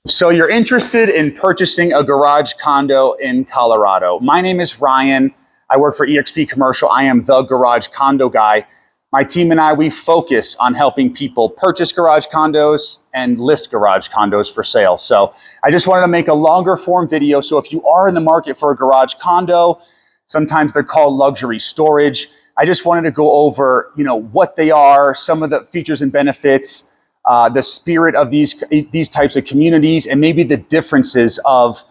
So you're interested in purchasing a garage condo in Colorado. My name is Ryan. I work for eXp Commercial. I am the garage condo guy. My team and I, we focus on helping people purchase garage condos and list garage condos for sale. So I just wanted to make a longer form video. So if you are in the market for a garage condo, sometimes they're called luxury storage. I just wanted to go over, what they are, some of the features and benefits, the spirit of these types of communities, and maybe the differences of,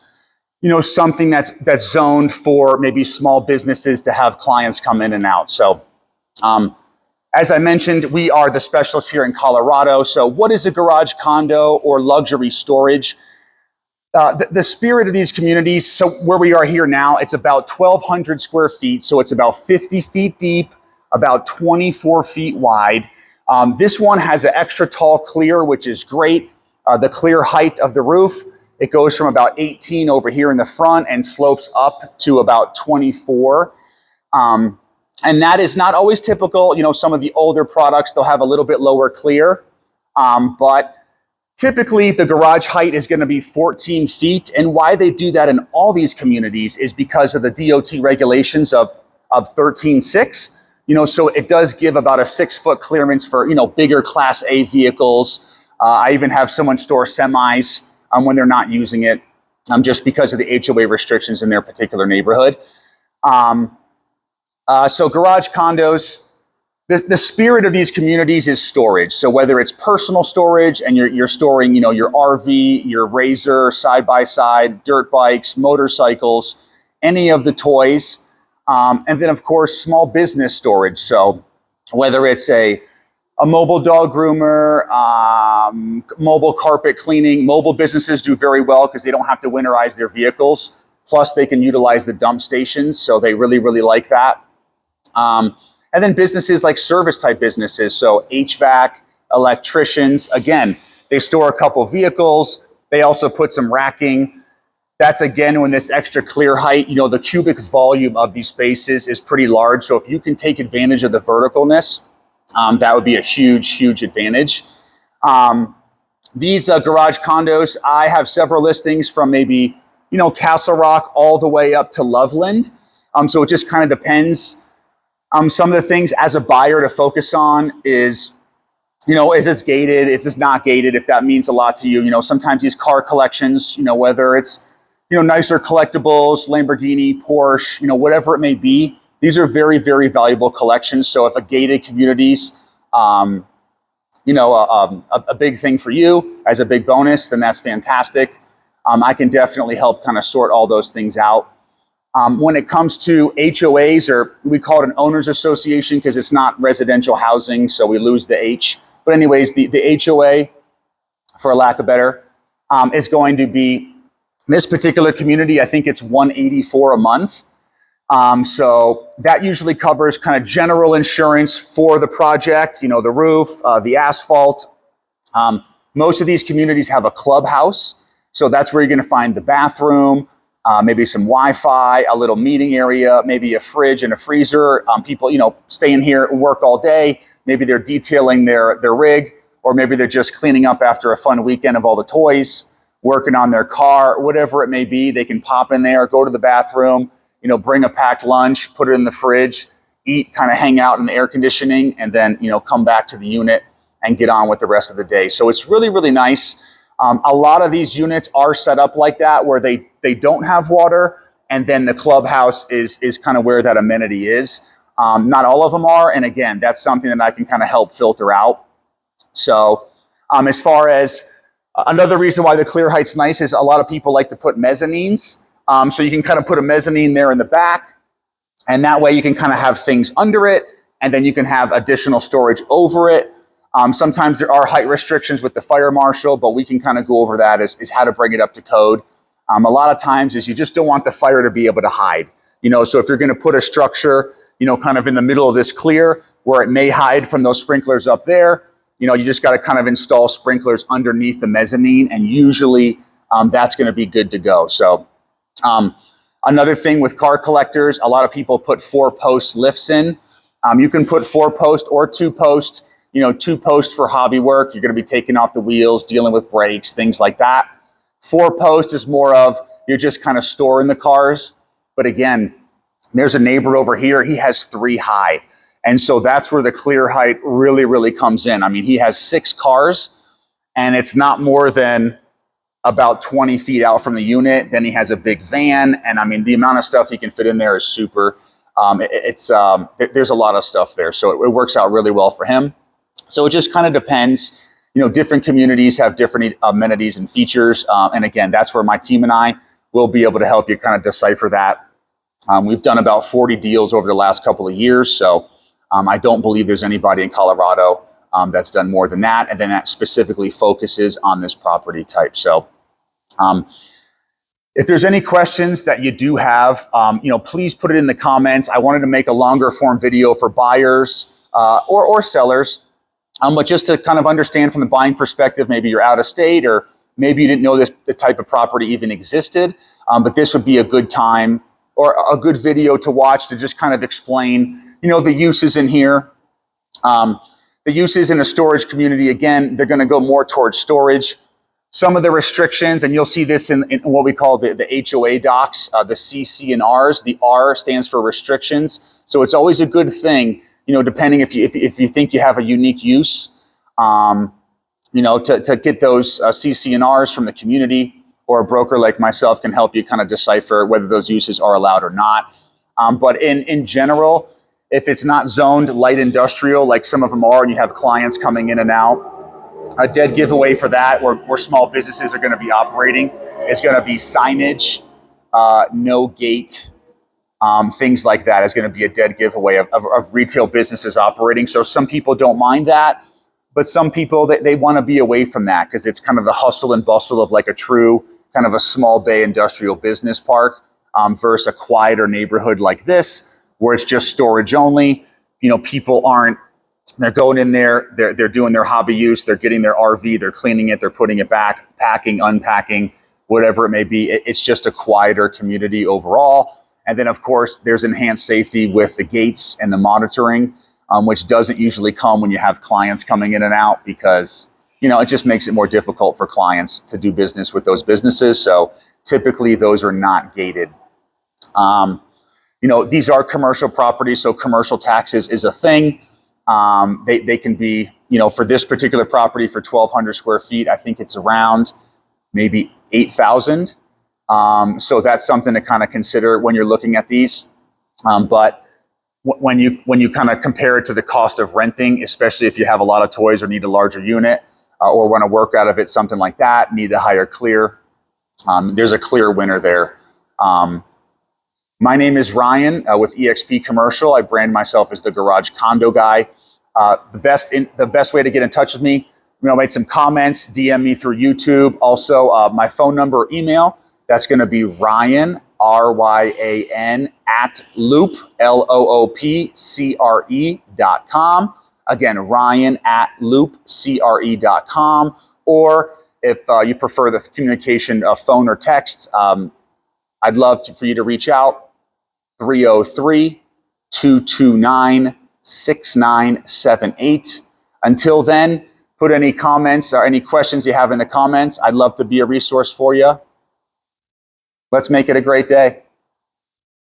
something that's zoned for maybe small businesses to have clients come in and out. So, as I mentioned, we are the specialists here in Colorado. So what is a garage condo or luxury storage? The spirit of these communities, so where we are here now, it's about 1,200 square feet. So it's about 50 feet deep, about 24 feet wide. This one has an extra tall clear, which is great. The clear height of the roof, it goes from about 18 over here in the front and slopes up to about 24. And that is not always typical. Some of the older products, they'll have a little bit lower clear. But typically the garage height is going to be 14 feet. And why they do that in all these communities is because of the DOT regulations of 13.6. So it does give about a 6-foot clearance for, bigger Class A vehicles. I even have someone store semis when they're not using it, just because of the HOA restrictions in their particular neighborhood. So garage condos, the spirit of these communities is storage. So whether it's personal storage and you're storing, your RV, your RZR, side-by-side, dirt bikes, motorcycles, any of the toys. And then, of course, small business storage. So whether it's a mobile dog groomer, mobile carpet cleaning, mobile businesses do very well because they don't have to winterize their vehicles. Plus, they can utilize the dump stations. So they really, really like that. And then businesses like service type businesses. So HVAC, electricians, again, they store a couple vehicles. They also put some racking. That's again, when this extra clear height, the cubic volume of these spaces is pretty large. So if you can take advantage of the verticalness, that would be a huge, huge advantage. These garage condos, I have several listings from maybe, Castle Rock all the way up to Loveland. So it just kind of depends. Some of the things as a buyer to focus on is, if it's gated, if it's not gated, if that means a lot to you. Sometimes these car collections, whether it's, nicer collectibles, Lamborghini, Porsche, whatever it may be, these are very, very valuable collections. So if a gated community's, a big thing for you as a big bonus, then that's fantastic. I can definitely help kind of sort all those things out. When it comes to HOAs, or we call it an owner's association because it's not residential housing, so we lose the H. But anyways, the HOA, for lack of better, is going to be, this particular community, I think it's $184 a month. So that usually covers kind of general insurance for the project, the roof, the asphalt. Most of these communities have a clubhouse. So that's where you're going to find the bathroom, maybe some Wi-Fi, a little meeting area, maybe a fridge and a freezer. People, staying here, work all day. Maybe they're detailing their rig, or maybe they're just cleaning up after a fun weekend of all the toys, working on their car, whatever it may be. They can pop in there, go to the bathroom, bring a packed lunch, put it in the fridge, eat, kind of hang out in the air conditioning, and then, come back to the unit and get on with the rest of the day. So it's really, really nice. A lot of these units are set up like that, where they don't have water, and then the clubhouse is kind of where that amenity is. Not all of them are, and again, that's something that I can kind of help filter out. So as far as another reason why the clear height's nice is a lot of people like to put mezzanines. So you can kind of put a mezzanine there in the back, and that way you can kind of have things under it, and then you can have additional storage over it. Sometimes there are height restrictions with the fire marshal, but we can kind of go over that is how to bring it up to code. A lot of times is you just don't want the fire to be able to hide. So if you're going to put a structure, kind of in the middle of this clear where it may hide from those sprinklers up there, you just got to kind of install sprinklers underneath the mezzanine, and usually that's going to be good to go. So another thing with car collectors, a lot of people put 4-post lifts in. You can put 4-post or 2-post. 2-post for hobby work. You're going to be taking off the wheels, dealing with brakes, things like that. 4-post is more of you're just kind of storing the cars. But again, there's a neighbor over here. He has 3 high. And so that's where the clear height really, really comes in. I mean, he has 6 cars and it's not more than about 20 feet out from the unit. Then he has a big van. And I mean, the amount of stuff he can fit in there is super. There's a lot of stuff there. So it works out really well for him. So it just kind of depends. You know, different communities have different amenities and features. And again, that's where my team and I will be able to help you kind of decipher that. We've done about 40 deals over the last couple of years. So I don't believe there's anybody in Colorado that's done more than that. And then that specifically focuses on this property type. So if there's any questions that you do have, please put it in the comments. I wanted to make a longer form video for buyers or sellers. But just to kind of understand from the buying perspective, maybe you're out of state or maybe you didn't know the type of property even existed. But this would be a good time or a good video to watch to just kind of explain, the uses in here. The uses in a storage community, again, they're going to go more towards storage. Some of the restrictions, and you'll see this in what we call the HOA docs, the CC and Rs. The R stands for restrictions. So it's always a good thing, depending if you think you have a unique use, to get those CC and Rs from the community, or a broker like myself can help you kind of decipher whether those uses are allowed or not. But in general, if it's not zoned light industrial, like some of them are, and you have clients coming in and out, a dead giveaway for that, where small businesses are going to be operating, is going to be signage, no gate, things like that is going to be a dead giveaway of retail businesses operating. So some people don't mind that, but some people, they want to be away from that because it's kind of the hustle and bustle of like a true kind of a small bay industrial business park versus a quieter neighborhood like this, where it's just storage only. People they're going in there, they're doing their hobby use, they're getting their RV, they're cleaning it, they're putting it back, packing, unpacking, whatever it may be. It's just a quieter community overall. And then, of course, there's enhanced safety with the gates and the monitoring, which doesn't usually come when you have clients coming in and out because, it just makes it more difficult for clients to do business with those businesses. So typically those are not gated. These are commercial properties, so commercial taxes is a thing. They can be, for this particular property for 1,200 square feet, I think it's around maybe 8,000. So that's something to kind of consider when you're looking at these. But when you kind of compare it to the cost of renting, especially if you have a lot of toys or need a larger unit or want to work out of it, something like that, need a higher clear. There's a clear winner there. My name is Ryan with eXp Commercial. I brand myself as the garage condo guy. The best way to get in touch with me, make some comments, DM me through YouTube. Also, my phone number or email, that's going to be Ryan, RYAN, @loop, LOOPCRE.com. Again, Ryan @loopcre.com. Or if you prefer the communication phone or text, I'd love for you to reach out, 303-229-6978. Until then, put any comments or any questions you have in the comments. I'd love to be a resource for you. Let's make it a great day.